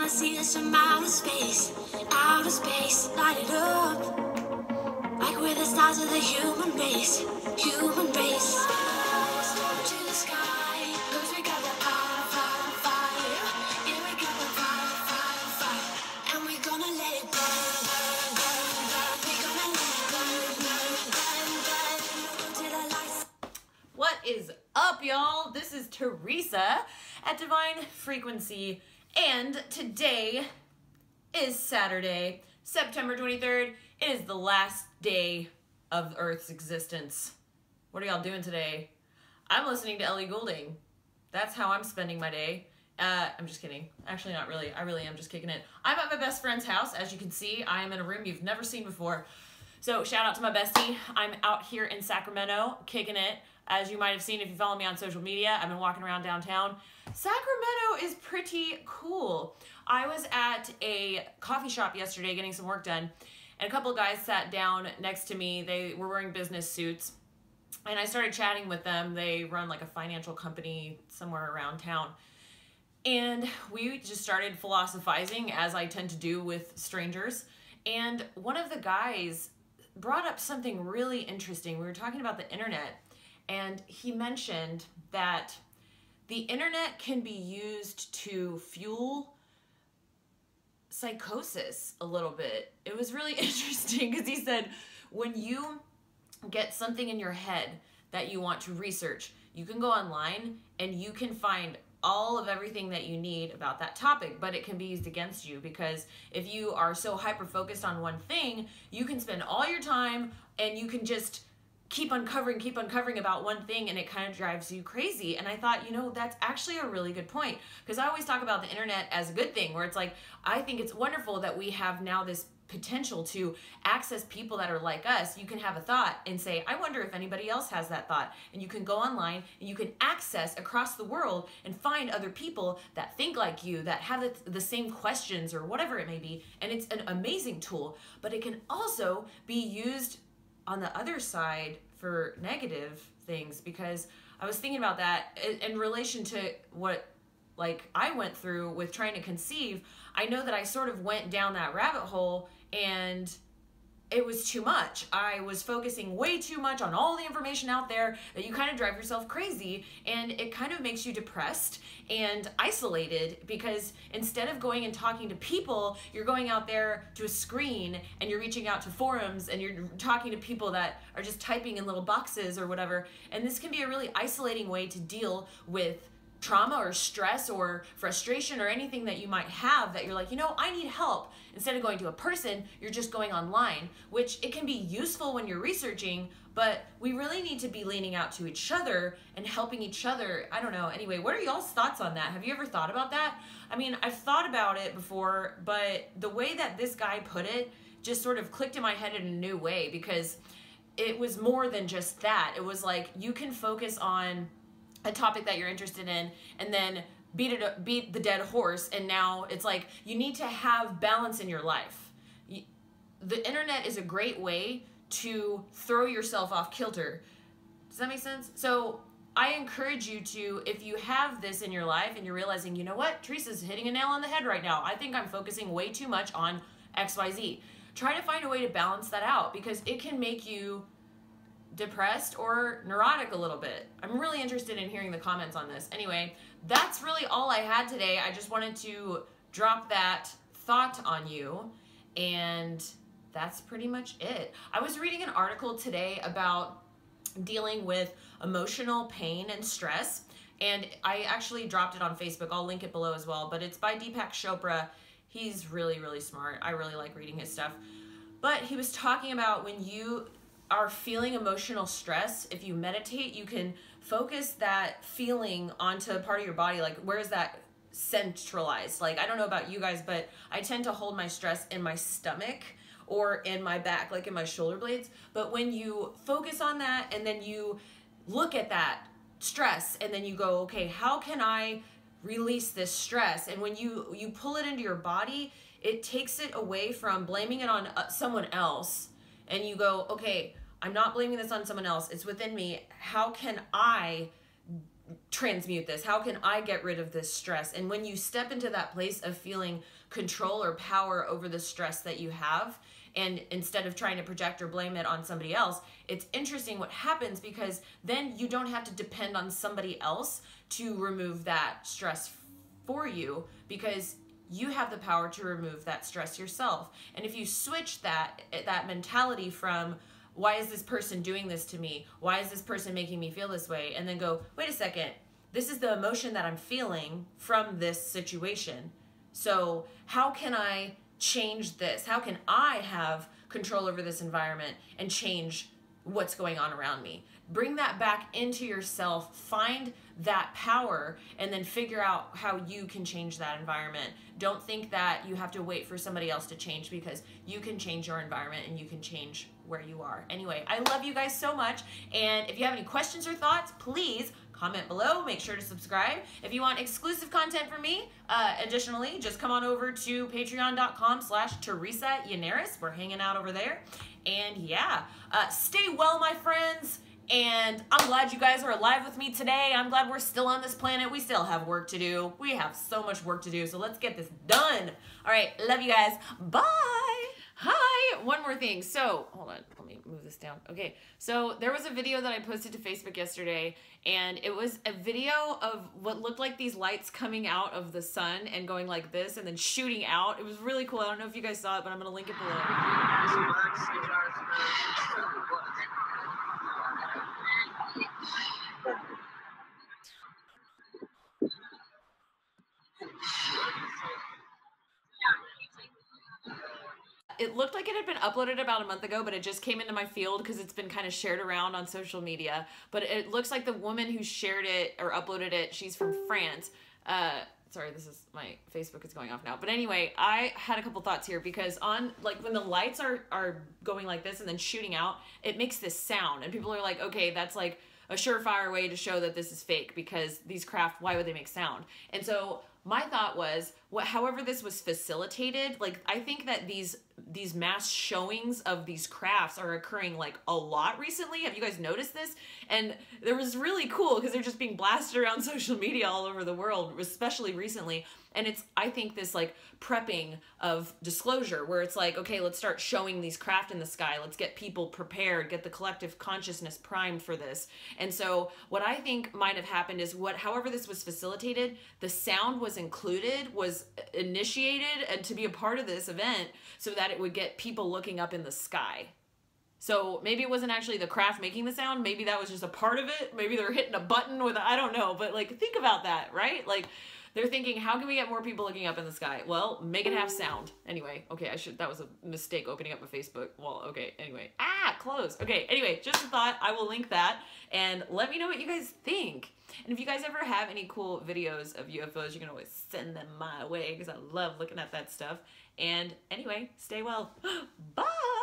wanna see us from outer space, light it up. Like we're the stars of the human race, human race. To the sky, 'cause we got that fire, fire, fire. Yeah, we got that fire, fire, fire. And we're gonna let it burn, burn, burn, burn. We're gonna let it burn, burn, burn, burn. To the lights. What is up, y'all? This is Teresa at Divine Frequency, and today is Saturday, September 23rd. It is the last day of Earth's existence. What are y'all doing today? I'm listening to Ellie Goulding. That's how I'm spending my day. I'm just kidding. Actually, not really. I really am just kicking it. I'm at my best friend's house. As you can see, I am in a room you've never seen before. So shout out to my bestie. I'm out here in Sacramento, kicking it. As you might have seen if you follow me on social media, I've been walking around downtown. Sacramento is pretty cool. I was at a coffee shop yesterday getting some work done, and a couple of guys sat down next to me. They were wearing business suits, and I started chatting with them. They run like a financial company somewhere around town. And we just started philosophizing, as I tend to do with strangers. And one of the guys brought up something really interesting. We were talking about the internet, and he mentioned that the internet can be used to fuel psychosis a little bit. It was really interesting because he said when you get something in your head that you want to research, you can go online and you can find all of everything that you need about that topic, but it can be used against you because if you are so hyper-focused on one thing, you can spend all your time and you can just keep uncovering about one thing, and it kind of drives you crazy. And I thought, you know, that's actually a really good point, because I always talk about the internet as a good thing, where it's like, I think it's wonderful that we have now this potential to access people that are like us. You can have a thought and say, I wonder if anybody else has that thought. And you can go online and you can access across the world and find other people that think like you, that have the same questions or whatever it may be. And it's an amazing tool, but it can also be used on the other side for negative things, because I was thinking about that in relation to what like I went through with trying to conceive. I know that I sort of went down that rabbit hole and it was too much. I was focusing way too much on all the information out there that you kind of drive yourself crazy, and it kind of makes you depressed and isolated, because instead of going and talking to people, you're going out there to a screen and you're reaching out to forums and you're talking to people that are just typing in little boxes or whatever. And this can be a really isolating way to deal with trauma or stress or frustration or anything that you might have, that you're like, you know, I need help. Instead of going to a person, you're just going online, which it can be useful when you're researching, but we really need to be leaning out to each other and helping each other. I don't know. Anyway, what are y'all's thoughts on that? Have you ever thought about that? I mean, I've thought about it before, but the way that this guy put it just sort of clicked in my head in a new way, because it was more than just that. It was like, you can focus on a topic that you're interested in and then beat the dead horse, and now it's like you need to have balance in your life. The internet is a great way to throw yourself off kilter. Does that make sense? So I encourage you to, if you have this in your life and you're realizing, you know what, Teresa's hitting a nail on the head right now, I think I'm focusing way too much on XYZ, try to find a way to balance that out, because it can make you depressed or neurotic a little bit. I'm really interested in hearing the comments on this. Anyway, that's really all I had today. I just wanted to drop that thought on you, and that's pretty much it. I was reading an article today about dealing with emotional pain and stress, and I actually dropped it on Facebook. I'll link it below as well, but it's by Deepak Chopra. He's really, really smart. I really like reading his stuff. But he was talking about when you are feeling emotional stress, if you meditate, you can focus that feeling onto a part of your body. Like, where is that centralized? Like, I don't know about you guys, but I tend to hold my stress in my stomach or in my back, like in my shoulder blades. But when you focus on that and then you look at that stress and then you go, okay, how can I release this stress? And when you pull it into your body, it takes it away from blaming it on someone else. And you go, okay, I'm not blaming this on someone else. It's within me. How can I transmute this? How can I get rid of this stress? And when you step into that place of feeling control or power over the stress that you have, and instead of trying to project or blame it on somebody else, it's interesting what happens, because then you don't have to depend on somebody else to remove that stress for you, because you have the power to remove that stress yourself. And if you switch that mentality from, why is this person doing this to me? Why is this person making me feel this way? And then go, wait a second, this is the emotion that I'm feeling from this situation. So how can I change this? How can I have control over this environment and change what's going on around me? Bring that back into yourself, find that power, and then figure out how you can change that environment. Don't think that you have to wait for somebody else to change, because you can change your environment and you can change where you are. Anyway, I love you guys so much, and if you have any questions or thoughts, please comment below. Make sure to subscribe. If you want exclusive content from me, additionally, just come on over to patreon.com/Teresa Yanaros. We're hanging out over there. And yeah, stay well, my friends. And I'm glad you guys are alive with me today. I'm glad we're still on this planet. We still have work to do. We have so much work to do. So let's get this done. All right. Love you guys. Bye. Hi. One more thing. So hold on. Let me move this down. Okay. So there was a video that I posted to Facebook yesterday, and it was a video of what looked like these lights coming out of the sun and going like this and then shooting out. It was really cool. I don't know if you guys saw it, but I'm going to link it below. It looked like it had been uploaded about a month ago, but it just came into my field because it's been kind of shared around on social media. But it looks like the woman who shared it or uploaded it, she's from France. Sorry, my Facebook is going off now. But anyway, I had a couple thoughts here, because on, like, when the lights are going like this and then shooting out, it makes this sound. And people are like, okay, that's like a surefire way to show that this is fake, because these craft, why would they make sound? And so my thought was, however this was facilitated, like, I think that these mass showings of these crafts are occurring like a lot recently. Have you guys noticed this? And it was really cool because they're just being blasted around social media all over the world, especially recently. And it's, I think, this like prepping of disclosure, where it's like, okay, let's start showing these craft in the sky. Let's get people prepared, get the collective consciousness primed for this. And so what I think might have happened is, however this was facilitated, the sound was included, was initiated, and to be a part of this event, so that it would get people looking up in the sky. So maybe it wasn't actually the craft making the sound. Maybe that was just a part of it. Maybe they're hitting a button with, I don't know. But like, think about that, right? Like, they're thinking, how can we get more people looking up in the sky? Well, make it have sound. Anyway, okay, that was a mistake opening up a Facebook. Well, okay, anyway. Close. Okay, anyway, just a thought. I will link that, and let me know what you guys think. And if you guys ever have any cool videos of UFOs, you can always send them my way, because I love looking at that stuff. And anyway, stay well. Bye!